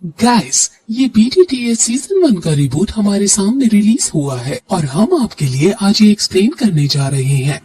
Guys, ये BTTS season 1 का reboot हमारे सामने रिलीज हुआ है और हम आपके लिए आज ये एक्सप्लेन करने जा रहे हैं।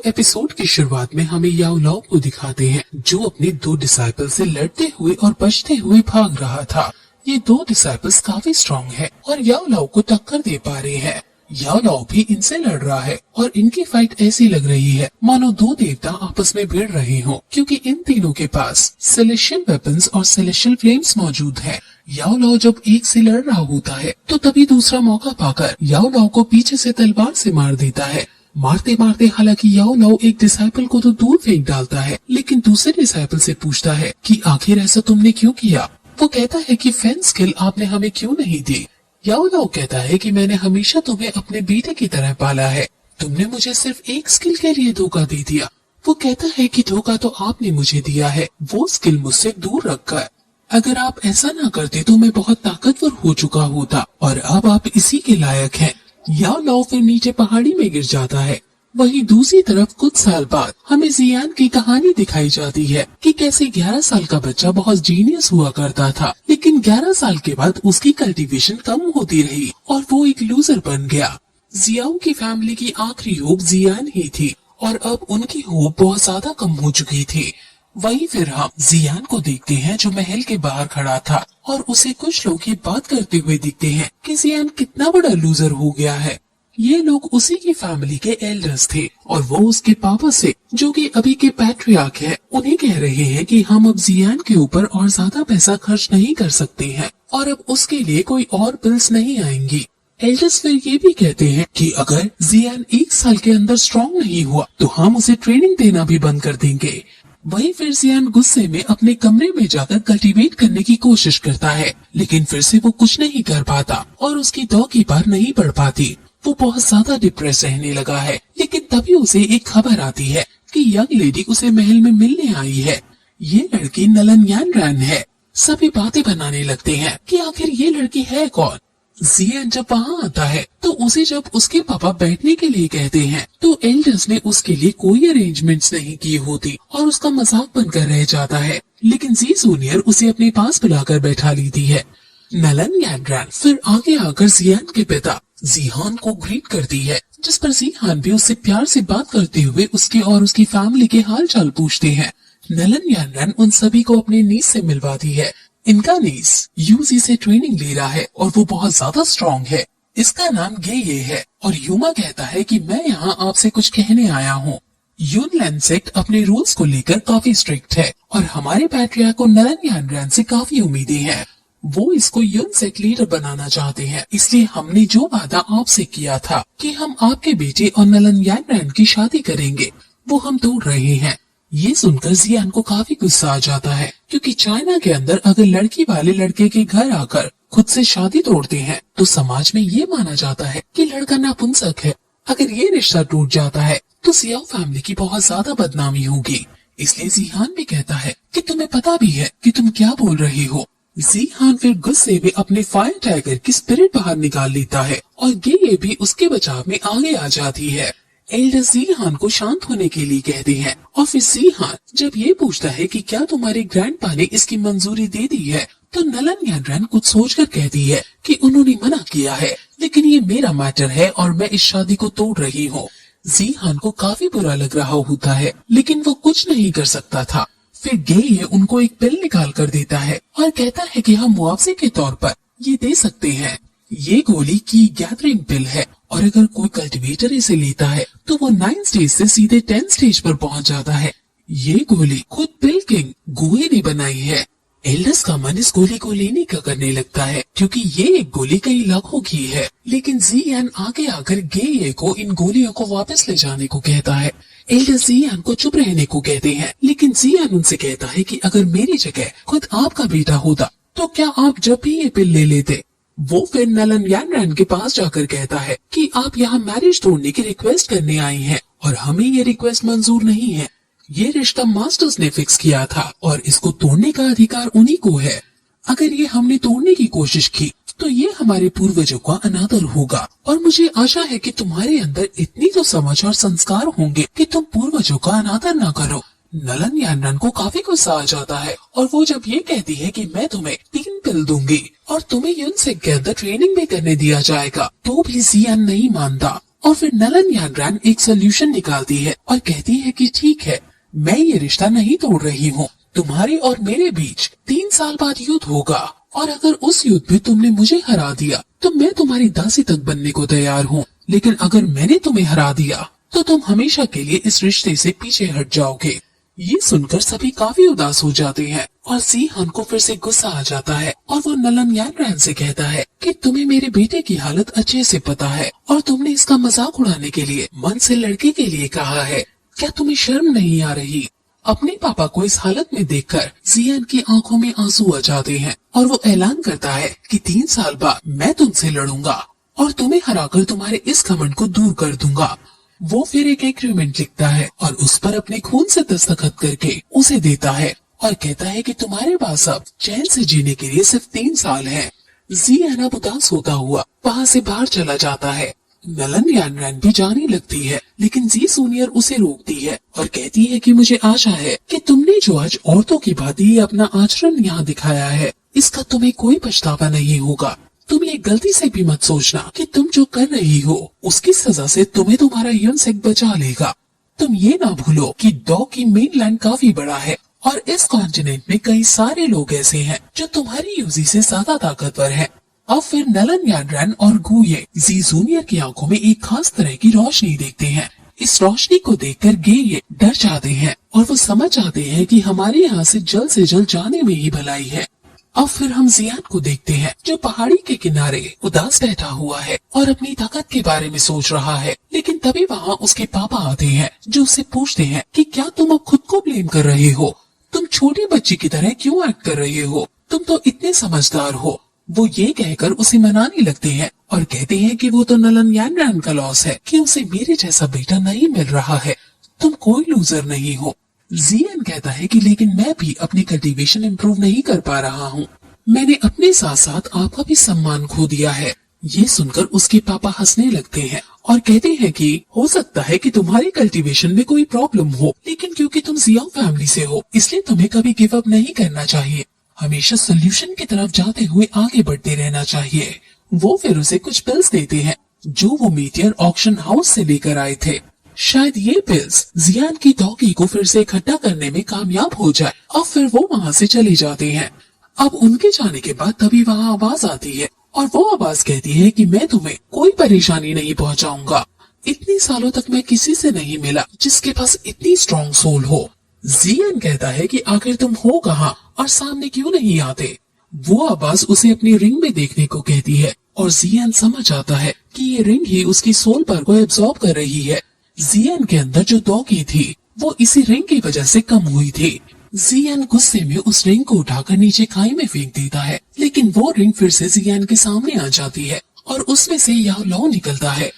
एपिसोड की शुरुआत में हमें याओ लाओ को दिखाते हैं जो अपने दो डिसाइपल से लड़ते हुए और बचते हुए भाग रहा था। ये दो डिसाइपल्स काफी स्ट्रॉन्ग है और याओ लाओ को टक्कर दे पा रहे हैं। याओ लाओ भी इनसे लड़ रहा है और इनकी फाइट ऐसी लग रही है मानो दो देवता आपस में भिड़ रहे हों, क्योंकि इन तीनों के पास सेलेशियल वेपन्स और सेलेशियल फ्लेम्स मौजूद हैं। याओ लाओ जब एक से लड़ रहा होता है तो तभी दूसरा मौका पाकर याओ लाओ को पीछे से तलवार से मार देता है। मारते मारते हालांकि याओ लाओ एक डिसाइपल को तो दूर फेंक डालता है, लेकिन दूसरे डिसाइपल से पूछता है कि आखिर ऐसा तुमने क्यों किया। वो कहता है कि फेंस स्किल आपने हमें क्यों नहीं दी। याओ लाओ कहता है कि मैंने हमेशा तुम्हें अपने बेटे की तरह पाला है, तुमने मुझे सिर्फ एक स्किल के लिए धोखा दे दिया। वो कहता है कि धोखा तो आपने मुझे दिया है, वो स्किल मुझसे दूर रखकर। अगर आप ऐसा ना करते तो मैं बहुत ताकतवर हो चुका होता और अब आप इसी के लायक हैं। याओ लाओ फिर नीचे पहाड़ी में गिर जाता है। वहीं दूसरी तरफ कुछ साल बाद हमें जियान की कहानी दिखाई जाती है कि कैसे 11 साल का बच्चा बहुत जीनियस हुआ करता था, लेकिन 11 साल के बाद उसकी कल्टीवेशन कम होती रही और वो एक लूजर बन गया। जियाओ की फैमिली की आखिरी होप जियान ही थी और अब उनकी होप बहुत ज्यादा कम हो चुकी थी। वहीं फिर हम जियान को देखते हैं जो महल के बाहर खड़ा था और उसे कुछ लोग ये बात करते हुए दिखते हैं कि जियान कितना बड़ा लूजर हो गया है। ये लोग उसी की फैमिली के एल्डर्स थे और वो उसके पापा से, जो कि अभी के पैट्रियार्क है, उन्हें कह रहे हैं कि हम अब जियान के ऊपर और ज्यादा पैसा खर्च नहीं कर सकते हैं और अब उसके लिए कोई और बिल्स नहीं आएंगी। एल्डर्स फिर ये भी कहते हैं कि अगर जियान 1 साल के अंदर स्ट्रॉन्ग नहीं हुआ तो हम उसे ट्रेनिंग देना भी बंद कर देंगे। वहीं फिर जियान गुस्से में अपने कमरे में जाकर कल्टीवेट करने की कोशिश करता है, लेकिन फिर से वो कुछ नहीं कर पाता और उसकी दो की पार नहीं पड़ पाती। वो बहुत ज्यादा डिप्रेस रहने लगा है, लेकिन तभी उसे एक खबर आती है कि यंग लेडी उसे महल में मिलने आई है। ये लड़की नलन यानरैन है। सभी बातें बनाने लगते हैं कि आखिर ये लड़की है कौन। जियान जब वहाँ आता है तो उसे जब उसके पापा बैठने के लिए कहते हैं तो एल्डर्स ने उसके लिए कोई अरेंजमेंट्स नहीं की होती और उसका मजाक बनकर रह जाता है, लेकिन जी जूनियर उसे अपने पास बुलाकर बैठा लेती है। नलन यानरैन फिर आगे आकर जियान के पिता जीहान को ग्रीट करती है, जिस पर जीहान भी उससे प्यार से बात करते हुए उसके और उसकी फैमिली के हाल चाल पूछते हैं। नलन यानरैन उन सभी को अपने नीस से मिलवाती है। इनका नीस यूजी से ट्रेनिंग ले रहा है और वो बहुत ज्यादा स्ट्रॉन्ग है। इसका नाम गेये है और यूमा कहता है कि मैं यहाँ आपसे कुछ कहने आया हूँ। यूनलैंड सेक्ट अपने रूल्स को लेकर काफी स्ट्रिक्ट है और हमारे पैट्रियार्क को नलन यानरैन से काफी उम्मीदें हैं। वो इसको यून सेक्ट लीडर बनाना चाहते हैं, इसलिए हमने जो वादा आपसे किया था कि हम आपके बेटे और नलन यानरैन की शादी करेंगे, वो हम तोड़ रहे हैं। ये सुनकर जियान को काफी गुस्सा आ जाता है, क्योंकि चाइना के अंदर अगर लड़की वाले लड़के के घर आकर खुद से शादी तोड़ते हैं तो समाज में ये माना जाता है कि लड़का नापुंसक है। अगर ये रिश्ता टूट जाता है तो जियाओ फैमिली की बहुत ज्यादा बदनामी होगी। इसलिए जिहान भी कहता है कि तुम्हें पता भी है कि तुम क्या बोल रही हो। जिहान फिर गुस्से में अपने फायर टाइगर की स्पिरिट बाहर निकाल लेता है और गेये भी उसके बचाव में आगे आ जाती है। एल्डर जिहान को शांत होने के लिए कहते हैं और फिर जिहान जब ये पूछता है कि क्या तुम्हारे ग्रैंडपा ने इसकी मंजूरी दे दी है, तो नलन यानरैन कुछ सोचकर कहती है कि उन्होंने मना किया है, लेकिन ये मेरा मैटर है और मैं इस शादी को तोड़ रही हूँ। जिहान को काफी बुरा लग रहा होता है, लेकिन वो कुछ नहीं कर सकता था। फिर गेये उनको एक पिल निकाल कर देता है और कहता है कि हम मुआवजे के तौर पर ये दे सकते हैं। ये गोली की गैदरिंग पिल है और अगर कोई कल्टीवेटर इसे लेता है तो वो 9 स्टेज से सीधे 10 स्टेज पर पहुंच जाता है। ये गोली खुद पिल किंग गुए ने बनाई है। एल्डर्स का मन इस गोली को लेने का करने लगता है, क्योंकि ये एक गोली कई लाखों की है, लेकिन जियान आगे आकर गेये को इन गोलियों को वापस ले जाने को कहता है। एल्डर जियान को चुप रहने को कहते हैं, लेकिन जियान उनसे कहता है कि अगर मेरी जगह खुद आपका बेटा होता तो क्या आप जब भी ये पिल ले लेते। वो फिर नलन यानरैन के पास जाकर कहता है कि आप यहाँ मैरिज तोड़ने की रिक्वेस्ट करने आई हैं और हमें ये रिक्वेस्ट मंजूर नहीं है। ये रिश्ता मास्टर्स ने फिक्स किया था और इसको तोड़ने का अधिकार उन्हीं को है। अगर ये हमने तोड़ने की कोशिश की तो ये हमारे पूर्वजों का अनादर होगा और मुझे आशा है कि तुम्हारे अंदर इतनी तो समझ और संस्कार होंगे कि तुम पूर्वजों का अनादर ना करो। नलन यानरन को काफी गुस्सा आ जाता है और वो जब ये कहती है कि मैं तुम्हें 3 पिल दूंगी और तुम्हें यूनसेक के अंदर ट्रेनिंग भी करने दिया जाएगा, तो भी जियान नहीं मानता। और फिर नलन यानरन एक सोल्यूशन निकालती है और कहती है कि ठीक है, मैं ये रिश्ता नहीं तोड़ रही हूँ, तुम्हारे और मेरे बीच 3 साल बाद युद्ध होगा और अगर उस युद्ध में तुमने मुझे हरा दिया तो मैं तुम्हारी दासी तक बनने को तैयार हूँ, लेकिन अगर मैंने तुम्हें हरा दिया तो तुम हमेशा के लिए इस रिश्ते से पीछे हट जाओगे। ये सुनकर सभी काफी उदास हो जाते हैं और जीहान को फिर से गुस्सा आ जाता है और वो नलन यानरन से कहता है कि तुम्हें मेरे बेटे की हालत अच्छे से पता है और तुमने इसका मजाक उड़ाने के लिए मन से लड़के के लिए कहा है, क्या तुम्हें शर्म नहीं आ रही? अपने पापा को इस हालत में देखकर जियान की आंखों में आंसू आ जाते हैं और वो ऐलान करता है कि 3 साल बाद मैं तुमसे लड़ूंगा और तुम्हें हराकर तुम्हारे इस घमंड को दूर कर दूंगा। वो फिर एक एग्रीमेंट लिखता है और उस पर अपने खून से दस्तखत करके उसे देता है और कहता है कि तुम्हारे पास अब चैन से जीने के लिए सिर्फ 3 साल है। जियान अब उदास होता हुआ वहाँ से बाहर चला जाता है। नलन यानरन भी जाने लगती है, लेकिन जी जूनियर उसे रोकती है और कहती है कि मुझे आशा है कि तुमने जो आज औरतों की भांति अपना आचरण यहाँ दिखाया है, इसका तुम्हें कोई पछतावा नहीं होगा। तुम ये गलती से भी मत सोचना कि तुम जो कर रही हो उसकी सजा से तुम्हें तुम्हारा यूनसेक बचा लेगा। तुम ये ना भूलो कि डॉ की मेनलैंड काफी बड़ा है और इस कॉन्टिनेंट में कई सारे लोग ऐसे हैं जो तुम्हारी यूजी से ज्यादा ताकतवर हैं। अब फिर नलन यानरन और गुये जी जूनियर की आंखों में एक खास तरह की रोशनी देखते हैं। इस रोशनी को देखकर ये डर जाते हैं और वो समझ जाते हैं कि हमारे यहाँ से जल्द जाने में ही भलाई है। अब फिर हम जियान को देखते हैं जो पहाड़ी के किनारे उदास बैठा हुआ है और अपनी ताकत के बारे में सोच रहा है, लेकिन तभी वहाँ उसके पापा आते हैं जो उससे पूछते हैं कि क्या तुम अब खुद को ब्लेम कर रहे हो? तुम छोटी बच्ची की तरह क्यों एक्ट कर रहे हो? तुम तो इतने समझदार हो। वो ये कहकर उसे मनाने लगते हैं और कहते हैं कि वो तो नलन यानरन का लॉस है कि उसे मेरे जैसा बेटा नहीं मिल रहा है, तुम कोई लूजर नहीं हो। जियान कहता है कि लेकिन मैं भी अपनी कल्टीवेशन इम्प्रूव नहीं कर पा रहा हूँ, मैंने अपने साथ साथ आपका भी सम्मान खो दिया है। ये सुनकर उसके पापा हंसने लगते हैं और कहते हैं कि हो सकता है कि तुम्हारी कल्टीवेशन में कोई प्रॉब्लम हो, लेकिन क्योंकि तुम जियांग फैमिली से हो इसलिए तुम्हें कभी गिव अप नहीं करना चाहिए, हमेशा सोल्यूशन की तरफ जाते हुए आगे बढ़ते रहना चाहिए। वो फिर उसे कुछ पिल्स देते हैं जो वो मीटियर ऑक्शन हाउस से लेकर आए थे। शायद ये पिल्स जियान की डॉगी को फिर से इकट्ठा करने में कामयाब हो जाए। अब फिर वो वहाँ से चले जाते हैं। अब उनके जाने के बाद तभी वहाँ आवाज आती है और वो आवाज कहती है कि मैं तुम्हें कोई परेशानी नहीं पहुँचाऊंगा। इतने सालों तक मैं किसी से नहीं मिला जिसके पास इतनी स्ट्रॉन्ग सोल हो। जियान कहता है कि आखिर तुम हो कहाँ और सामने क्यों नहीं आते? वो आवाज उसे अपनी रिंग में देखने को कहती है और जियान समझ आता है कि ये रिंग ही उसकी सोल पर को एब्जॉर्ब कर रही है। जियान के अंदर जो डॉगी थी वो इसी रिंग की वजह से कम हुई थी। जियान गुस्से में उस रिंग को उठाकर नीचे खाई में फेंक देता है, लेकिन वो रिंग फिर से जियान के सामने आ जाती है और उसमें से याओ लाओ निकलता है।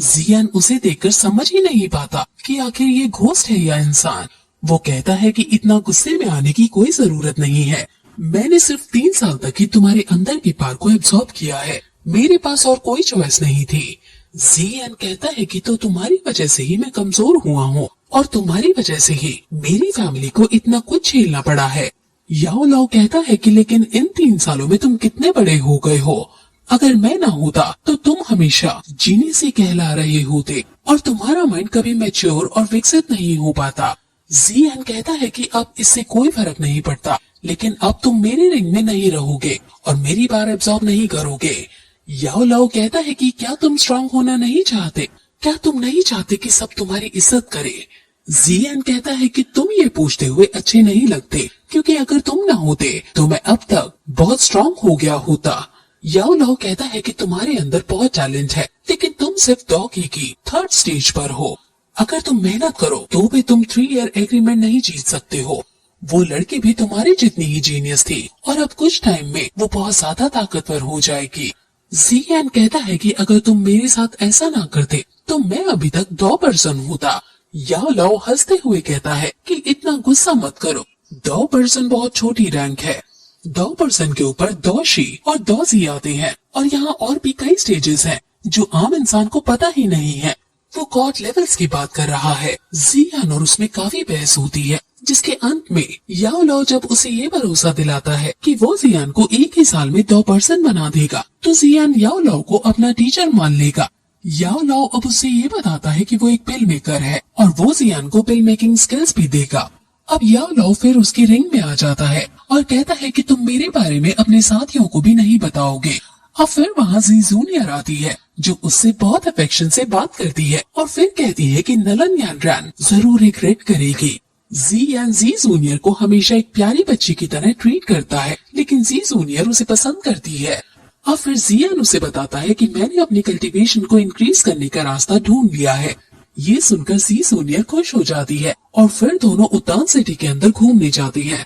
जियान उसे देखकर समझ ही नहीं पाता कि आखिर ये घोस्ट है या इंसान। वो कहता है कि इतना गुस्से में आने की कोई जरूरत नहीं है, मैंने सिर्फ 3 साल तक ही तुम्हारे अंदर की पार को एब्जॉर्ब किया है, मेरे पास और कोई चॉइस नहीं थी। जियान कहता है कि तो तुम्हारी वजह से ही मैं कमजोर हुआ हूँ और तुम्हारी वजह से ही मेरी फैमिली को इतना कुछ झेलना पड़ा है। याओ लाओ कहता है कि लेकिन इन 3 सालों में तुम कितने बड़े हो गए हो, अगर मैं ना होता तो तुम हमेशा जीने से कहला रहे होते और तुम्हारा माइंड कभी मैच्योर और विकसित नहीं हो पाता। जियान कहता है कि अब इससे कोई फर्क नहीं पड़ता, लेकिन अब तुम मेरे रिंग में नहीं रहोगे और मेरी बार एब्जॉर्ब नहीं करोगे। याओ लाओ कहता है कि क्या तुम स्ट्रांग होना नहीं चाहते? क्या तुम नहीं चाहते कि सब तुम्हारी इज्जत करे? जियान कहता है कि तुम ये पूछते हुए अच्छे नहीं लगते, क्योंकि अगर तुम ना होते तो मैं अब तक बहुत स्ट्रांग हो गया होता। याओ लाओ कहता है कि तुम्हारे अंदर बहुत टैलेंट है, लेकिन तुम सिर्फ डॉगी की 3rd स्टेज पर हो। अगर तुम मेहनत करो तो भी तुम 3 ईयर एग्रीमेंट नहीं जीत सकते हो। वो लड़की भी तुम्हारी जितनी ही जीनियस थी और अब कुछ टाइम में वो बहुत ज्यादा ताकतवर हो जाएगी। जियान कहता है कि अगर तुम मेरे साथ ऐसा ना करते तो मैं अभी तक 2 पर्सन होता। याओ लाओ हंसते हुए कहता है कि इतना गुस्सा मत करो, 2 पर्सन बहुत छोटी रैंक है। 2 पर्सन के ऊपर 2 शी और 2 जी आते हैं और यहाँ और भी कई स्टेजेस हैं जो आम इंसान को पता ही नहीं है। वो गॉड लेवल्स की बात कर रहा है। जियान और उसमें काफी बहस होती है जिसके अंत में याओ लाओ जब उसे ये भरोसा दिलाता है कि वो जियान को एक ही साल में 2% बना देगा, तो जियान याओ लाओ को अपना टीचर मान लेगा। याओ लाओ अब उसे ये बताता है कि वो एक पिल मेकर है और वो जियान को पिल मेकिंग स्किल्स भी देगा। अब याओ लाओ फिर उसकी रिंग में आ जाता है और कहता है कि तुम मेरे बारे में अपने साथियों को भी नहीं बताओगे। अब फिर वहाँ जी जूनियर आती है जो उससे बहुत अफेक्शन से बात करती है और फिर कहती है कि नलन यानरान जरूर रिग्रेट करेगी। जी जूनियर को हमेशा एक प्यारी बच्ची की तरह ट्रीट करता है, लेकिन जी जूनियर उसे पसंद करती है। अब फिर जियान उसे बताता है कि मैंने अपनी कल्टीवेशन को इंक्रीज करने का रास्ता ढूंढ लिया है। ये सुनकर जी जूनियर खुश हो जाती है और फिर दोनों उतान सिटी के अंदर घूमने जाते हैं।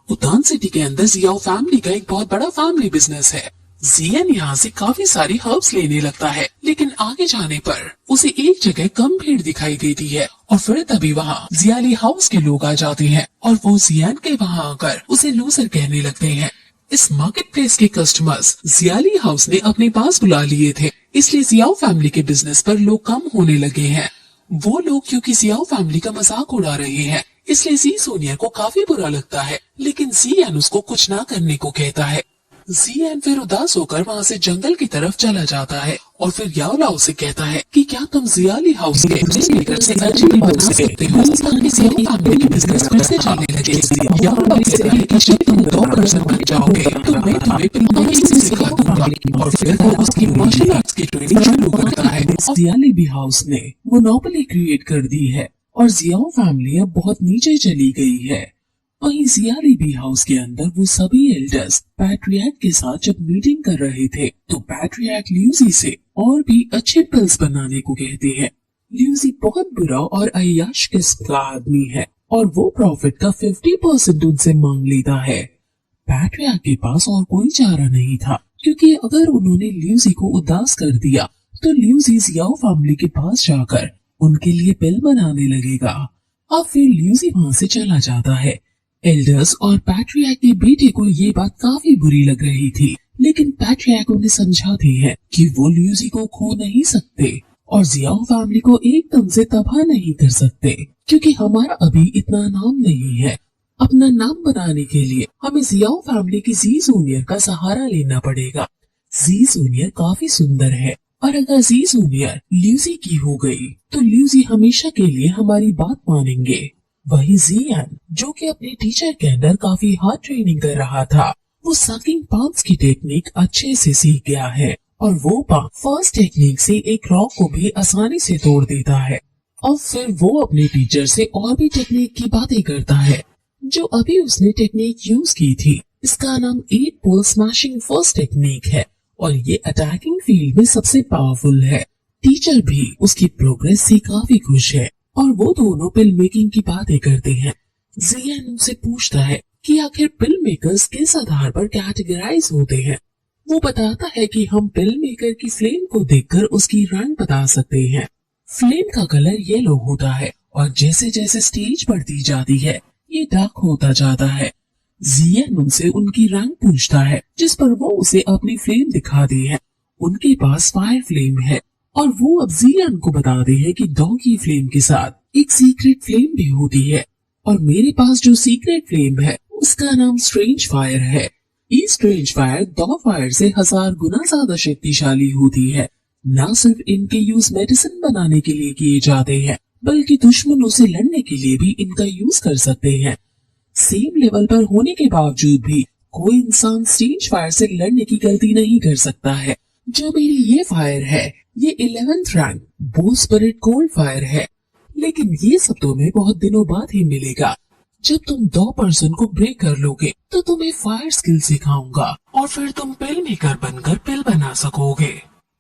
उतान सिटी के अंदर जियाओ फैमिली का एक बहुत बड़ा फैमिली बिजनेस है। जियान यहाँ से काफी सारी हर्ब्स लेने लगता है, लेकिन आगे जाने पर उसे एक जगह कम भीड़ दिखाई देती है और फिर तभी वहाँ जियाली हाउस के लोग आ जाते हैं और वो जियान के वहाँ आकर उसे लूजर कहने लगते हैं। इस मार्केट प्लेस के कस्टमर्स जियाली हाउस ने अपने पास बुला लिए थे, इसलिए जियाओ फैमिली के बिजनेस पर लोग कम होने लगे हैं। वो लोग क्योंकि जियाओ फैमिली का मजाक उड़ा रहे हैं, इसलिए जी जूनियर को काफी बुरा लगता है, लेकिन जियान उसको कुछ ना करने को कहता है। जियान फिर उदास होकर वहाँ से जंगल की तरफ चला जाता है और फिर याओ लाओ से कहता है कि क्या तुम जियाली हाउस के मेकर से अच्छी बना सकते हो ताकि जियाओ फैमिली के बिजनेस फिर से चलने लगे। याओ लाओ कहता है कि जब तुम 2% बन जाओगे तो मैं तुम्हें पिलमेकिंग सिखा दूंगा और फिर वो उसकी मार्शल आर्ट्स की ट्रेनिंग शुरू करता है। जियाली हाउस ने मोनोपोली क्रिएट कर दी है और जियाओ फैमिली अब बहुत नीचे चली गई है। वहीं जियाली हाउस के अंदर वो सभी एल्डर्स पैट्रियार्क के साथ जब मीटिंग कर रहे थे तो पैट्रियार्क ल्यूजी से और भी अच्छे पिल्स बनाने को कहते हैं। ल्यूजी बहुत बुरा और अय्याश किस्म का आदमी है और वो प्रॉफिट का 50% उनसे मांग लेता है। पैट्रियार्क के पास और कोई चारा नहीं था, क्योंकि अगर उन्होंने ल्यूजी को उदास कर दिया तो ल्यूजी जियाओ फैमिली के पास जाकर उनके लिए पिल बनाने लगेगा। अब फिर ल्यूजी वहाँ से चला जाता है। एल्डर्स और पैट्रियार्क के बेटे को ये बात काफी बुरी लग रही थी, लेकिन पैट्रियार्क उन्हें समझाते हैं कि वो ल्यूजी को खो नहीं सकते और जियाओ फैमिली को एकदम से तबाह नहीं कर सकते, क्योंकि हमारा अभी इतना नाम नहीं है। अपना नाम बनाने के लिए हमें जियाओ फैमिली की जी जूनियर का सहारा लेना पड़ेगा। जी जूनियर काफी सुंदर है और अगर जी जूनियर ल्यूजी की हो गई तो ल्यूजी हमेशा के लिए हमारी बात मानेंगे। वही जियान जो कि अपने टीचर के अंदर काफी हार्ड ट्रेनिंग कर रहा था, वो सकिंग पाम्स की टेक्निक अच्छे से सीख गया है और वो पाम फर्स्ट टेक्निक से एक रॉक को भी आसानी से तोड़ देता है। और फिर वो अपने टीचर से और भी टेक्निक की बातें करता है जो अभी उसने टेक्निक यूज की थी। इसका नाम 8 पोल स्मैशिंग फर्स्ट टेक्निक है और ये अटैकिंग फील्ड में सबसे पावरफुल है। टीचर भी उसकी प्रोग्रेस से काफी खुश है और वो दोनों पिल मेकिंग की बातें करते हैं। जियान उनसे पूछता है कि आखिर पिल मेकर्स किस आधार पर कैटेगराइज होते हैं। वो बताता है कि हम पिल मेकर की फ्लेम को देखकर उसकी रंग बता सकते हैं। फ्लेम का कलर येलो होता है और जैसे जैसे स्टेज बढ़ती जाती है ये डार्क होता जाता है। जियान उनसे उनकी रंग पूछता है, जिस पर वो उसे अपनी फ्लेम दिखाती है। उनके पास फायर फ्लेम है और वो अब जियान को बताते हैं कि डॉगी फ्लेम के साथ एक सीक्रेट फ्लेम भी होती है और मेरे पास जो सीक्रेट फ्लेम है उसका नाम स्ट्रेंज फायर है। ये स्ट्रेंज फायर दो फायर से 1000 गुना ज्यादा शक्तिशाली होती है। न सिर्फ इनके यूज मेडिसिन बनाने के लिए किए जाते हैं, बल्कि दुश्मनों से लड़ने के लिए भी इनका यूज कर सकते हैं। सेम लेवल पर होने के बावजूद भी कोई इंसान स्ट्रेंज फायर से लड़ने की गलती नहीं कर सकता है। जो मेरी ये फायर है ये 11th रैंक बो स्पिरिट कोल्ड फायर है, लेकिन ये सब तुम्हें बहुत दिनों बाद ही मिलेगा। जब तुम 2% को ब्रेक कर लोगे तो तुम्हें फायर स्किल सिखाऊंगा और फिर तुम पिल मेकर बनकर पिल बना सकोगे।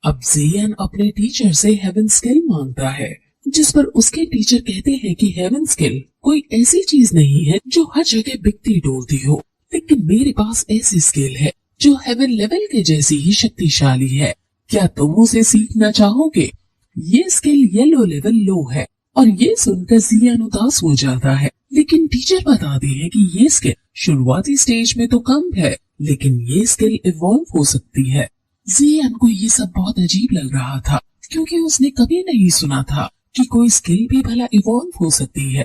अब जियान अपने टीचर से हेवन स्किल मांगता है, जिस पर उसके टीचर कहते हैं कि हेवन स्किल कोई ऐसी चीज नहीं है जो हर जगह बिकती डोलती हो, लेकिन मेरे पास ऐसी स्किल है जो हेवन लेवल के जैसी ही शक्तिशाली है। क्या तुम उसे सीखना चाहोगे? ये स्किल येलो लेवल लो है और ये सुनकर जियान उदास हो जाता है, लेकिन टीचर बताते हैं कि ये स्किल शुरुआती स्टेज में तो कम है, लेकिन ये स्किल इवॉल्व हो सकती है। जियान को ये सब बहुत अजीब लग रहा था, क्योंकि उसने कभी नहीं सुना था कि कोई स्किल भी भला इवॉल्व हो सकती है।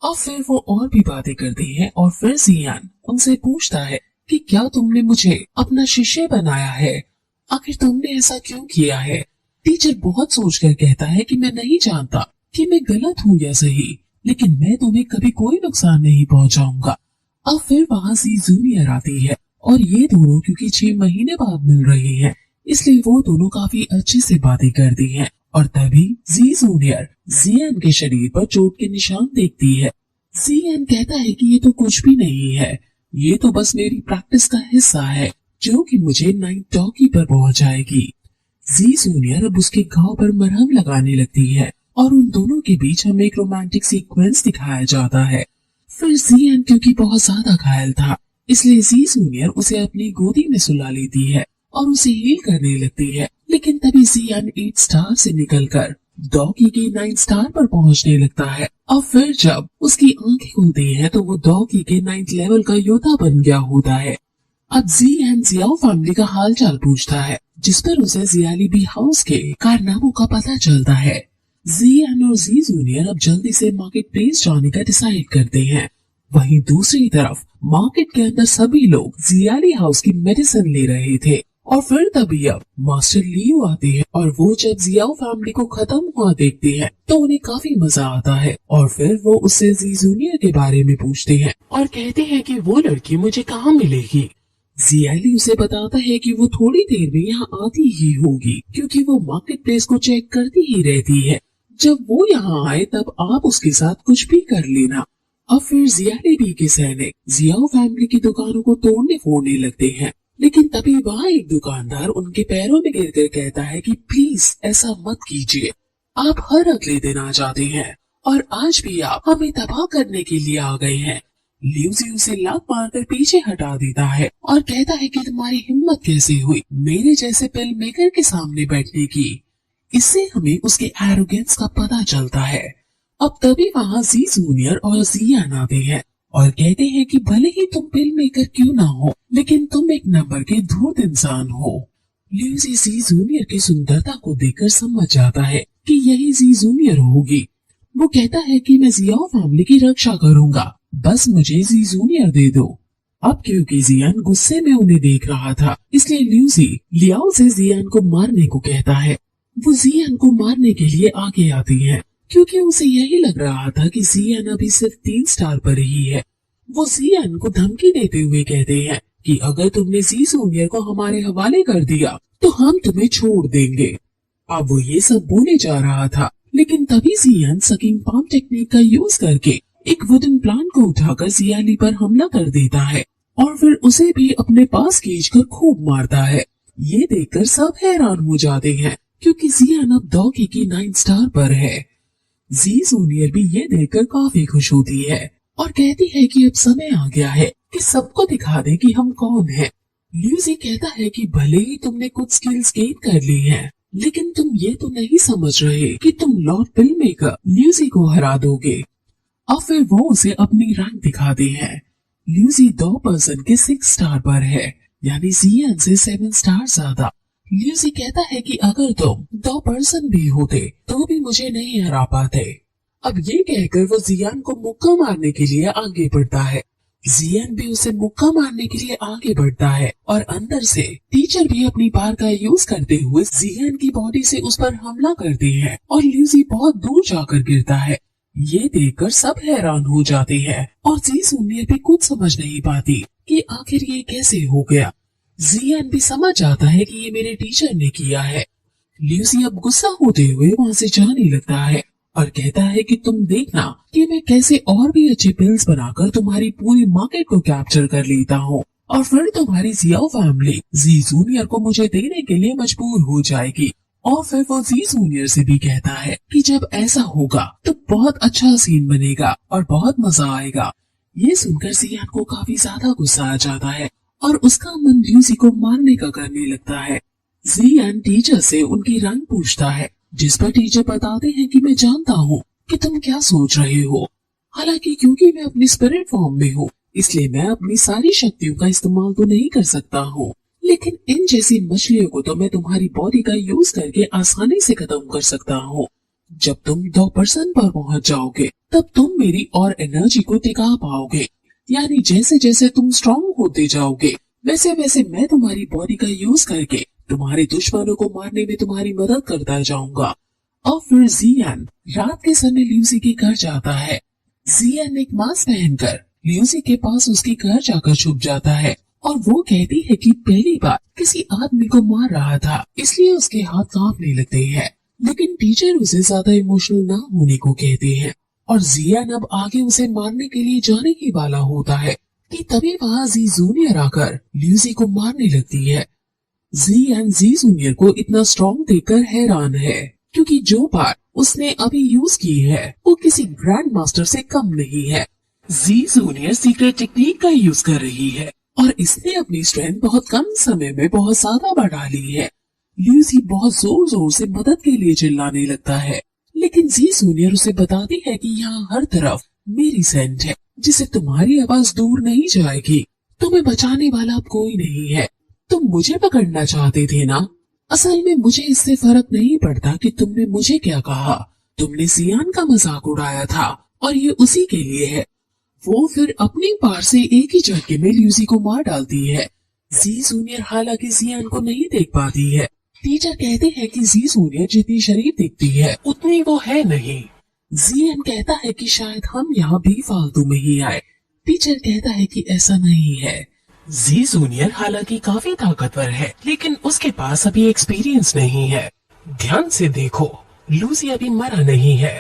और फिर वो और भी बातें करती है और फिर जियान उनसे पूछता है कि क्या तुमने मुझे अपना शिष्य बनाया है, आखिर तुमने ऐसा क्यों किया है। टीचर बहुत सोचकर कहता है कि मैं नहीं जानता कि मैं गलत हूँ या सही, लेकिन मैं तुम्हें कभी कोई नुकसान नहीं पहुँचाऊंगा। अब फिर वहाँ जी जूनियर आती है और ये दोनों क्योंकि 6 महीने बाद मिल रही हैं, इसलिए वो दोनों काफी अच्छे से बातें करती हैं। और तभी जी जूनियर जियान के शरीर पर चोट के निशान देखती है। जियान कहता है कि ये तो कुछ भी नहीं है, ये तो बस मेरी प्रैक्टिस का हिस्सा है जो कि मुझे नाइट टॉकी पर पहुंचाएगी। जी जूनियर अब उसके घाव पर मरहम लगाने लगती है और उन दोनों के बीच हमें एक रोमांटिक सीक्वेंस दिखाया जाता है। फिर जियान क्योंकि बहुत ज्यादा घायल था, इसलिए जी जूनियर उसे अपनी गोदी में सुला लेती है और उसे हील करने लगती है। लेकिन तभी जियान 8 स्टार से निकलकर डॉगी के 9 स्टार पर पहुंचने लगता है। और फिर जब उसकी आंखें खुलती हैं तो वो डॉगी के 9th लेवल का योद्धा बन गया होता है। अब जियान जियाओ फैमिली का हालचाल पूछता है, जिस पर उसे जियाली बी हाउस के कारनामों का पता चलता है। जियान और जी जूनियर अब जल्दी से मार्केट प्लेस जाने का डिसाइड करते हैं। वहीं दूसरी तरफ मार्केट के अंदर सभी लोग जियाली हाउस की मेडिसिन ले रहे थे। और फिर तभी अब मास्टर लियो आते हैं और वो जब जियाओ फैमिली को खत्म हुआ देखते हैं तो उन्हें काफी मजा आता है। और फिर वो उससे जी जूनियर के बारे में पूछते हैं और कहते हैं कि वो लड़की मुझे कहाँ मिलेगी। जियाली उसे बताता है कि वो थोड़ी देर में यहाँ आती ही होगी, क्योंकि वो मार्केट प्लेस को चेक करती ही रहती है। जब वो यहाँ आए तब आप उसके साथ कुछ भी कर लेना। अब फिर जियाली बी के सैनिक जियाओ फैमिली की दुकानों को तोड़ने फोड़ने लगते हैं, लेकिन तभी वहाँ एक दुकानदार उनके पैरों में गिरकर कहता है कि प्लीज ऐसा मत कीजिए, आप हर अगले दिन आ जाते हैं और आज भी आप हमें तबाह करने के लिए आ गए हैं। ल्यूसी उसे लात मारकर पीछे हटा देता है और कहता है कि तुम्हारी हिम्मत कैसे हुई मेरे जैसे फिल्म मेकर के सामने बैठने की। इससे हमें उसके एरोगेंस का पता चलता है। अब तभी वहाँ जी जूनियर और जियान आते हैं और कहते हैं कि भले ही तुम फिल्म मेकर क्यों ना हो, लेकिन तुम एक नंबर के धूर्त इंसान हो। ल्यूसी जी जूनियर की सुंदरता को देखकर समझ जाता है कि यही जी जूनियर होगी। वो कहता है कि मैं जियाओ फैमिली की रक्षा करूंगा, बस मुझे जी जूनियर दे दो। अब क्योंकि जियान गुस्से में उन्हें देख रहा था, इसलिए ल्यूसी लियाओ से जियान को मारने को कहता है। वो जियान को मारने के लिए आगे आती है, क्योंकि उसे यही लग रहा था कि जियान अभी सिर्फ 3 स्टार पर ही है। वो जियान को धमकी देते हुए कहते हैं कि अगर तुमने जी जूनियर को हमारे हवाले कर दिया तो हम तुम्हें छोड़ देंगे। अब वो ये सब बोले जा रहा था, लेकिन तभी जियान सकिंग पाम टेक्निक का यूज करके एक वुडन प्लांट को उठाकर जियाली पर हमला कर देता है और फिर उसे भी अपने पास खींचकर खूब मारता है। ये देखकर सब हैरान हो जाते हैं, क्योंकि जियान अब डॉगी की 9 स्टार पर है। जी जूनियर भी ये देखकर काफी खुश होती है और कहती है कि अब समय आ गया है कि सबको दिखा दे कि हम कौन हैं। ल्यूसी कहता है कि भले ही तुमने कुछ स्किल्स गेन कर ली हैं, लेकिन तुम ये तो नहीं समझ रहे कि तुम लॉर्ड फिल्म मेकर ल्यूसी को हरा दोगे। अब फिर वो उसे अपनी रैंक दिखाते हैं। ल्यूसी 2 के 6 स्टार पर है, यानी जियान से 7 स्टार ज्यादा। ल्यूसी कहता है कि अगर तुम 2 भी होते तो भी मुझे नहीं हरा पाते। अब ये कहकर वो जियान को मुक्का मारने के लिए आगे बढ़ता है। जियान भी उसे मुक्का मारने के लिए आगे बढ़ता है और अंदर से टीचर भी अपनी पार का यूज करते हुए जियान की बॉडी से उस पर हमला करते हैं और ल्यूसी बहुत दूर जाकर गिरता है। ये देखकर सब हैरान हो जाते हैं और जी जूनियर भी कुछ समझ नहीं पाती कि आखिर ये कैसे हो गया। जियान भी समझ जाता है कि ये मेरे टीचर ने किया है। ल्यूसी अब गुस्सा होते हुए वहाँ से जाने लगता है और कहता है कि तुम देखना कि मैं कैसे और भी अच्छे पिल्स बनाकर तुम्हारी पूरी मार्केट को कैप्चर कर लेता हूँ और फिर तुम्हारी जियाओ फैमिली जी जूनियर को मुझे देने के लिए मजबूर हो जाएगी। और फिर वो जी जूनियर से भी कहता है कि जब ऐसा होगा तो बहुत अच्छा सीन बनेगा और बहुत मजा आएगा। ये सुनकर जियान को काफी ज्यादा गुस्सा आ जाता है और उसका मन ल्यूसी को मारने का करने लगता है। जियान टीचर से उनकी रंग पूछता है, जिस पर टीचर बताते हैं कि मैं जानता हूँ कि तुम क्या सोच रहे हो। हालांकि क्योंकि मैं अपनी स्पिरिट फॉर्म में हूँ, इसलिए मैं अपनी सारी शक्तियों का इस्तेमाल तो नहीं कर सकता हूँ, लेकिन इन जैसी मछलियों को तो मैं तुम्हारी बॉडी का यूज करके आसानी से खत्म कर सकता हूँ। जब तुम 2% पर पहुंच जाओगे तब तुम मेरी और एनर्जी को टिका पाओगे। यानी जैसे जैसे तुम स्ट्रांग होते जाओगे वैसे वैसे मैं तुम्हारी बॉडी का यूज करके तुम्हारे दुश्मनों को मारने में तुम्हारी मदद करता जाऊंगा। और फिर जियान रात के समय ल्यूसी के घर जाता है। जियान एक मास्क पहनकर ल्यूसी के पास उसके घर जाकर छुप जाता है और वो कहती है कि पहली बार किसी आदमी को मार रहा था इसलिए उसके हाथ कांपने लगते हैं। लेकिन टीचर उसे ज्यादा इमोशनल ना होने को कहते हैं और जियान अब आगे उसे मारने के लिए जाने ही वाला होता है कि तभी वहाँ जी जूनियर आकर ल्यूसी को मारने लगती है। जियान जी जूनियर को इतना स्ट्रॉन्ग देखकर हैरान है क्योंकि जो पार्ट उसने अभी यूज की है वो किसी ग्रैंड मास्टर से कम नहीं है। जी जूनियर सीक्रेट टेक्निक का यूज कर रही है और इसने अपनी स्ट्रेंथ बहुत कम समय में बहुत ज्यादा बढ़ा ली है। ल्यूसी बहुत जोर जोर से मदद के लिए चिल्लाने लगता है लेकिन जी जूनियर उसे बताती है कि यहाँ हर तरफ मेरी सेंट है जिससे तुम्हारी आवाज दूर नहीं जाएगी। तुम्हें बचाने वाला अब कोई नहीं है। तुम मुझे पकड़ना चाहते थे ना? असल में मुझे इससे फर्क नहीं पड़ता कि तुमने मुझे क्या कहा। तुमने जियान का मजाक उड़ाया था और ये उसी के लिए है। वो फिर अपनी पार से एक ही झटके में ल्यूसी को मार डालती है। जी जूनियर हालांकि जियान को नहीं देख पाती है। टीचर कहते हैं कि जी जूनियर जितनी शरीफ दिखती है उतनी वो है नहीं। जियान कहता है कि शायद हम यहाँ भी फालतू में ही आए। टीचर कहता है कि ऐसा नहीं है। जी जूनियर हालांकि काफी ताकतवर है लेकिन उसके पास अभी एक्सपीरियंस नहीं है। ध्यान से देखो, लूसी अभी मरा नहीं है।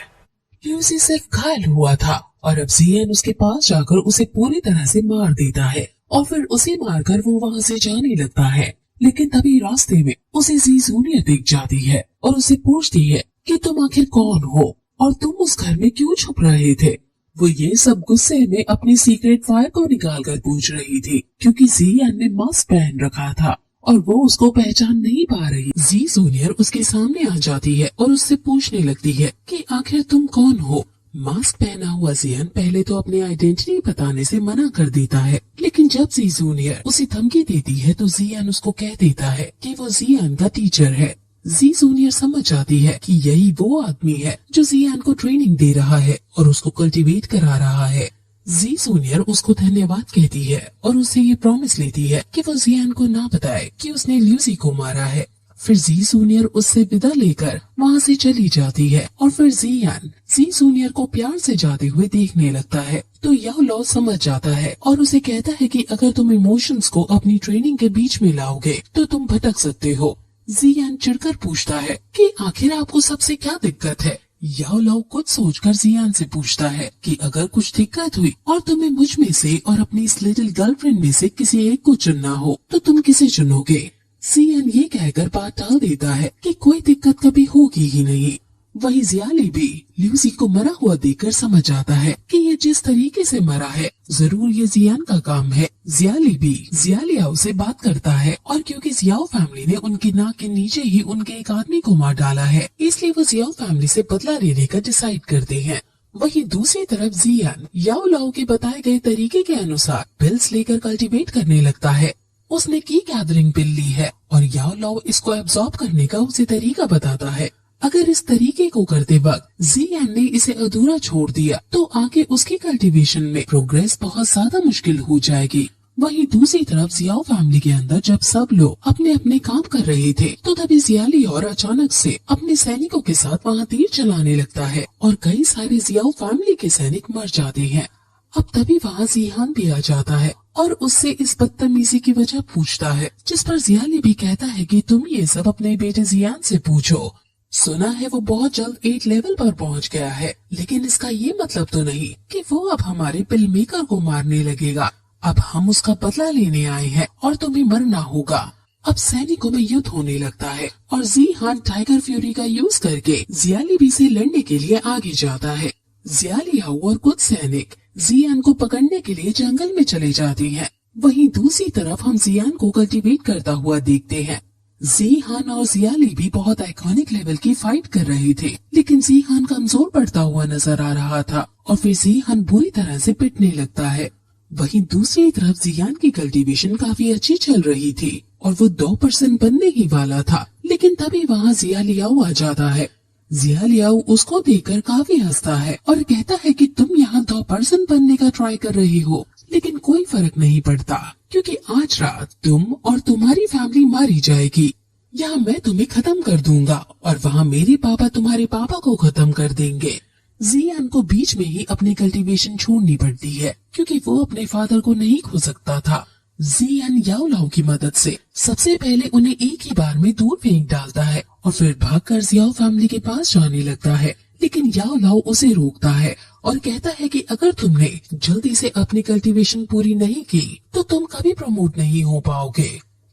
लूसी सिर्फ घायल हुआ था और अब जियान उसके पास जाकर उसे पूरी तरह से मार देता है और फिर उसे मारकर वो वहाँ से जाने लगता है। लेकिन तभी रास्ते में उसे जी जूनियर दिख जाती है और उसे पूछती है कि तुम आखिर कौन हो और तुम उस घर में क्यों छुप रहे थे। वो ये सब गुस्से में अपनी सीक्रेट फायर को निकाल कर पूछ रही थी क्योंकि जियान ने मास्क पहन रखा था और वो उसको पहचान नहीं पा रही। जी जूनियर उसके सामने आ जाती है और उससे पूछने लगती है कि आखिर तुम कौन हो। मास्क पहना हुआ जियान पहले तो अपनी आइडेंटिटी बताने से मना कर देता है लेकिन जब जी जूनियर उसे धमकी देती है तो जियान उसको कह देता है कि वो जियान का टीचर है। जी जूनियर समझ जाती है कि यही वो आदमी है जो जियान को ट्रेनिंग दे रहा है और उसको कल्टीवेट करा रहा है। जी जूनियर उसको धन्यवाद कहती है और उससे ये प्रॉमिस लेती है कि वो जियान को ना बताए कि उसने ल्यूसी को मारा है। फिर जी जूनियर उससे विदा लेकर वहाँ से चली जाती है और फिर जियान जी जूनियर को प्यार से जाते हुए देखने लगता है तो याओ लॉ समझ जाता है और उसे कहता है कि अगर तुम इमोशंस को अपनी ट्रेनिंग के बीच में लाओगे तो तुम भटक सकते हो। जियान चिढ़कर पूछता है कि आखिर आपको सबसे क्या दिक्कत है। याओ लाओ कुछ सोचकर जियान से पूछता है कि अगर कुछ दिक्कत हुई और तुम्हें मुझ में से और अपनी इस लिटिल गर्लफ्रेंड में से किसी एक को चुनना हो तो तुम किसे चुनोगे। जियान ये कहकर बात टाल देता है कि कोई दिक्कत कभी होगी ही नहीं। वही जियाली भी ल्यूसी को मरा हुआ देखकर समझ जाता है कि ये जिस तरीके से मरा है जरूर ये जियान का काम है। जियाली भी जियालियाओ से बात करता है और क्योंकि जियाओ फैमिली ने उनकी नाक के नीचे ही उनके एक आदमी को मार डाला है इसलिए वो जियाओ फैमिली से बदला लेने का डिसाइड करते हैं। वहीं दूसरी तरफ जियान याओ लाओ के बताए गए तरीके के अनुसार पिल्स लेकर कल्टीवेट करने लगता है। उसने की गैदरिंग पिल ली है और याओ लाओ इसको एब्जॉर्ब करने का उसे तरीका बताता है। अगर इस तरीके को करते वक्त जियान ने इसे अधूरा छोड़ दिया तो आगे उसकी कल्टीवेशन में प्रोग्रेस बहुत ज्यादा मुश्किल हो जाएगी। वहीं दूसरी तरफ जियाओ फैमिली के अंदर जब सब लोग अपने अपने काम कर रहे थे तो तभी जियाली और अचानक से अपने सैनिकों के साथ वहाँ तीर चलाने लगता है और कई सारे जियाओ फैमिली के सैनिक मर जाते हैं। अब तभी वहाँ जियान भी आ जाता है और उससे इस बदतमीजी की वजह पूछता है जिस पर जियाली भी कहता है कि तुम ये सब अपने बेटे जियान से पूछो। सुना है वो बहुत जल्द 8 लेवल पर पहुंच गया है लेकिन इसका ये मतलब तो नहीं कि वो अब हमारे पिल मेकर को मारने लगेगा। अब हम उसका बदला लेने आए हैं और तुम्हें मरना होगा। अब सैनिकों में युद्ध होने लगता है और जियान टाइगर फ्यूरी का यूज करके जियाली भी से लड़ने के लिए आगे जाता है। जियालियाओ और कुछ सैनिक जियान को पकड़ने के लिए जंगल में चले जाते हैं। वहीं दूसरी तरफ हम जियान को कल्टीवेट करता हुआ देखते हैं। जियान और जियाली भी बहुत आइकॉनिक लेवल की फाइट कर रहे थे लेकिन जियान कमजोर पड़ता हुआ नजर आ रहा था और फिर जियान बुरी तरह से पिटने लगता है। वहीं दूसरी तरफ जियान की कल्टीवेशन काफी अच्छी चल रही थी और वो 2% बनने ही वाला था लेकिन तभी वहाँ जियालियाओ आ जाता है। जिया लियाओ उसको देखकर काफी हंसता है और कहता है कि तुम यहाँ टॉप पर्सन बनने का ट्राई कर रही हो, लेकिन कोई फर्क नहीं पड़ता क्योंकि आज रात तुम और तुम्हारी फैमिली मारी जाएगी। यहाँ मैं तुम्हें खत्म कर दूंगा और वहाँ मेरे पापा तुम्हारे पापा को खत्म कर देंगे। जियान को बीच में ही अपनी कल्टीवेशन छोड़नी पड़ती है क्योंकि वो अपने फादर को नहीं खो सकता था। जियान याओ लाओ की मदद से सबसे पहले उन्हें एक ही बार में दूर फेंक डालता है और फिर भागकर जियाओ फैमिली के पास जाने लगता है, लेकिन याओ लाओ उसे रोकता है और कहता है कि अगर तुमने जल्दी से अपनी कल्टीवेशन पूरी नहीं की तो तुम कभी प्रमोट नहीं हो पाओगे।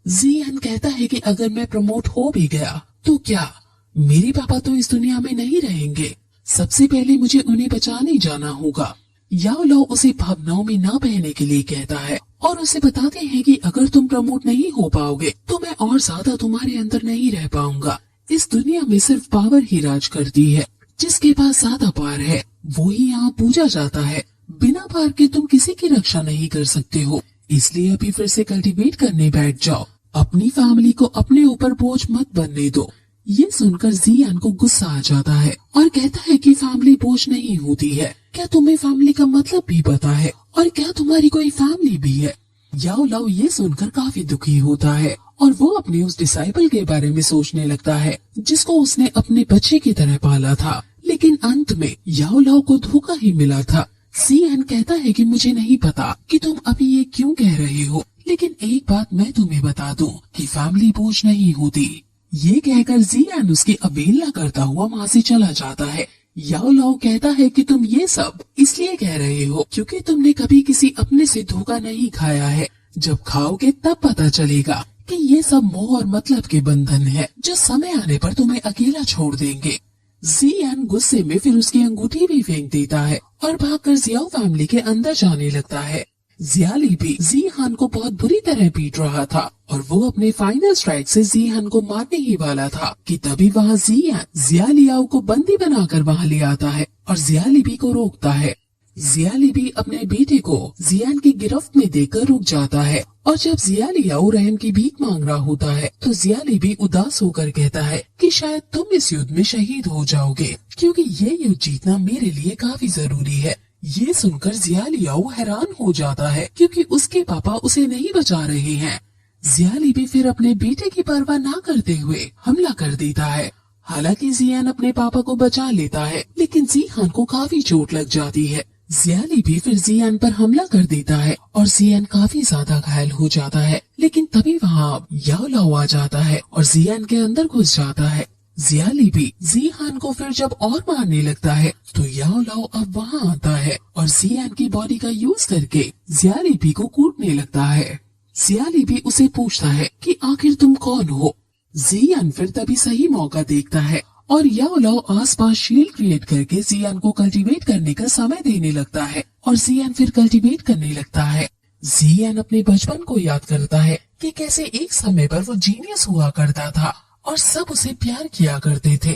जियान कहता है कि अगर मैं प्रमोट हो भी गया तो क्या, मेरे पापा तो इस दुनिया में नहीं रहेंगे। सबसे पहले मुझे उन्हें बचाने जाना होगा। याओ लाओ उसे भावनाओं में ना बहने के लिए कहता है और उसे बताते हैं कि अगर तुम प्रमोट नहीं हो पाओगे तो मैं और ज्यादा तुम्हारे अंदर नहीं रह पाऊंगा। इस दुनिया में सिर्फ पावर ही राज करती है, जिसके पास ज्यादा पावर है वो ही यहाँ पूजा जाता है। बिना पावर के तुम किसी की रक्षा नहीं कर सकते हो, इसलिए अभी फिर से कल्टीवेट करने बैठ जाओ। अपनी फैमिली को अपने ऊपर बोझ मत बनने दो। ये सुनकर जियान को गुस्सा आ जाता है और कहता है कि फैमिली बोझ नहीं होती है। क्या तुम्हें फैमिली का मतलब भी पता है और क्या तुम्हारी कोई फैमिली भी है? याओ लाओ ये सुनकर काफी दुखी होता है और वो अपने उस डिसाइपल के बारे में सोचने लगता है जिसको उसने अपने बच्चे की तरह पाला था, लेकिन अंत में याओ लाओ को धोखा ही मिला था। जियान कहता है कि मुझे नहीं पता कि तुम अभी ये क्यों कह रहे हो, लेकिन एक बात मैं तुम्हें बता दूं कि फैमिली बोझ नहीं होती। ये कहकर जियान उसकी अवहेलना करता हुआ वहाँ से चला जाता है। याओ लाओ कहता है कि तुम ये सब इसलिए कह रहे हो क्योंकि तुमने कभी किसी अपने से धोखा नहीं खाया है। जब खाओगे तब पता चलेगा कि ये सब मोह और मतलब के बंधन है जो समय आने पर तुम्हें अकेला छोड़ देंगे। जियान गुस्से में फिर उसकी अंगूठी भी फेंक देता है और भागकर जियाओ फैमिली के अंदर जाने लगता है। जियाली भी जियान को बहुत बुरी तरह पीट रहा था और वो अपने फाइनल स्ट्राइक से जियान को मारने ही वाला था कि तभी वहाँ जियान जियालियाओ को बंदी बनाकर वहाँ ले आता है और जियालिबी को रोकता है। जियालिबी अपने बेटे को जियान की गिरफ्त में देखकर रुक जाता है और जब जियालियाओ रहम की भीख मांग रहा होता है तो जियालिबी उदास होकर कहता है कि शायद तुम इस युद्ध में शहीद हो जाओगे क्योंकि ये युद्ध जीतना मेरे लिए काफी जरूरी है। ये सुनकर जियालियाओ हैरान हो जाता है क्योंकि उसके पापा उसे नहीं बचा रहे हैं। जियालिबी फिर अपने बेटे की परवाह ना करते हुए हमला कर देता है। हालांकि जियान अपने पापा को बचा लेता है, लेकिन जियान को काफी चोट लग जाती है। जियालिबी फिर जियान पर हमला कर देता है और जियान काफी ज्यादा घायल हो जाता है, लेकिन तभी वहाँ याओ लाओ आ जाता है और जियान के अंदर घुस जाता है। जियालिबी जियान को फिर जब और मारने लगता है तो याओ लाओ अब वहाँ आता है और जियान की बॉडी का यूज करके जियालिबी को कूटने लगता है। जियालिबी उसे पूछता है कि आखिर तुम कौन हो। जियान फिर तभी सही मौका देखता है और याओ लाओ आसपास शील्ड क्रिएट करके जियान को कल्टीवेट करने का समय देने लगता है और जियान फिर कल्टीवेट करने लगता है। जियान अपने बचपन को याद करता है कि कैसे एक समय पर वो जीनियस हुआ करता था और सब उसे प्यार किया करते थे।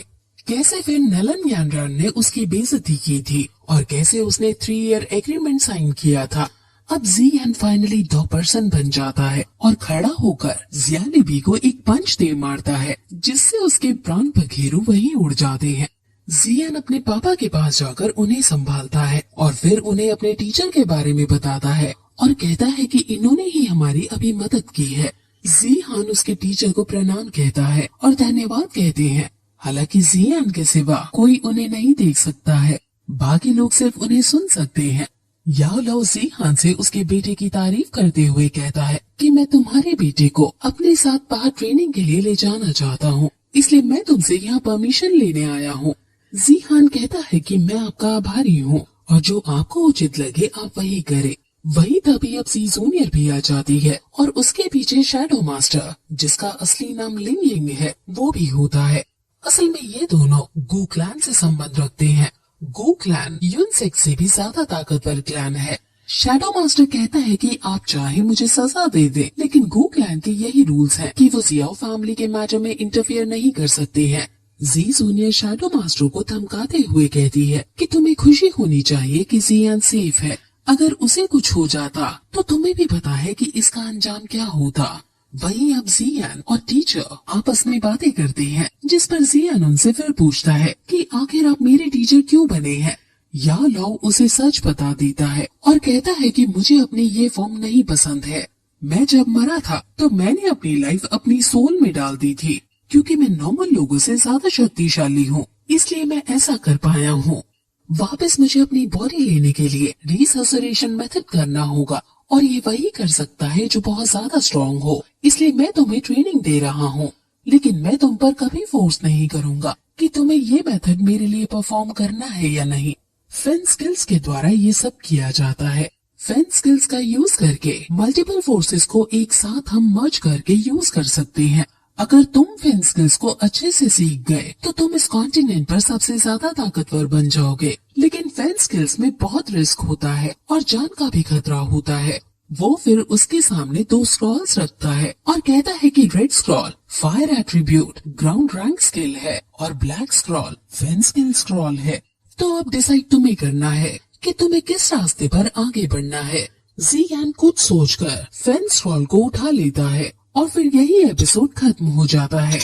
कैसे फिर नलन यांड्रान ने उसकी बेइज्जती की थी और कैसे उसने 3 ईयर एग्रीमेंट साइन किया था। अब जियान फाइनली 2 पर्सन बन जाता है और खड़ा होकर जियालिबी को एक पंच दे मारता है जिससे उसके प्राण पखेरु वहीं उड़ जाते हैं। जियान अपने पापा के पास जाकर उन्हें संभालता है और फिर उन्हें अपने टीचर के बारे में बताता है और कहता है कि इन्होंने ही हमारी अभी मदद की है। जियान उसके टीचर को प्रणाम कहता है और धन्यवाद कहते हैं। हालांकि जियान के सिवा कोई उन्हें नहीं देख सकता है, बाकी लोग सिर्फ उन्हें सुन सकते हैं। याओ लाओ जियान से उसके बेटे की तारीफ करते हुए कहता है कि मैं तुम्हारे बेटे को अपने साथ बाहर ट्रेनिंग के लिए ले जाना चाहता हूँ, इसलिए मैं तुमसे यहाँ परमिशन लेने आया हूँ। जियान कहता है कि मैं आपका आभारी हूँ और जो आपको उचित लगे आप वही करें। वही तभी अब सी जूनियर भी आ जाती है और उसके पीछे शैडो मास्टर, जिसका असली नाम लिंग यिंग है, वो भी होता है। असल में ये दोनों गू क्लैन से संबंध रखते हैं। गू क्लैन यूनसेक से भी ज्यादा ताकतवर क्लैन है। शैडो मास्टर कहता है कि आप चाहे मुझे सजा दे दे, लेकिन गू क्लैन के यही रूल्स हैं कि वो जियाओ फैमिली के मैटर में इंटरफेयर नहीं कर सकते हैं। जी जूनियर शैडो मास्टर को धमकाते हुए कहती है कि तुम्हें खुशी होनी चाहिए कि जियान सेफ है। अगर उसे कुछ हो जाता तो तुम्हें भी पता है कि इसका अंजाम क्या होता। वहीं अब जियान और टीचर आपस में बातें करते हैं, जिस पर जियान उनसे फिर पूछता है कि आखिर आप मेरे टीचर क्यों बने हैं। याओ लाओ उसे सच बता देता है और कहता है कि मुझे अपनी ये फॉर्म नहीं पसंद है। मैं जब मरा था तो मैंने अपनी लाइफ अपनी सोल में डाल दी थी, क्योंकि मैं नॉर्मल लोगों से ज्यादा शक्तिशाली हूँ, इसलिए मैं ऐसा कर पाया हूँ। वापस मुझे अपनी बॉडी लेने के लिए रिसर्सरेशन मेथड करना होगा और ये वही कर सकता है जो बहुत ज्यादा स्ट्रॉन्ग हो, इसलिए मैं तुम्हें ट्रेनिंग दे रहा हूँ। लेकिन मैं तुम पर कभी फोर्स नहीं करूँगा कि तुम्हें ये मेथड मेरे लिए परफॉर्म करना है या नहीं। फेन स्किल्स के द्वारा ये सब किया जाता है। फेन स्किल्स का यूज करके मल्टीपल फोर्सेस को एक साथ हम मर्ज करके यूज कर सकते हैं। अगर तुम फेन स्किल्स को अच्छे से सीख गए तो तुम इस कॉन्टिनेंट पर सबसे ज्यादा ताकतवर बन जाओगे। लेकिन फेन स्किल्स में बहुत रिस्क होता है और जान का भी खतरा होता है। वो फिर उसके सामने 2 स्क्रॉल्स रखता है और कहता है कि red scroll fire attribute ground rank skill है और ब्लैक स्क्रॉल फेन स्किल स्क्रॉल है। तो अब डिसाइड तुम्हें करना है कि तुम्हें किस रास्ते पर आगे बढ़ना है। जियान कुछ सोचकर फेन स्क्रॉल को उठा लेता है और फिर यही एपिसोड खत्म हो जाता है।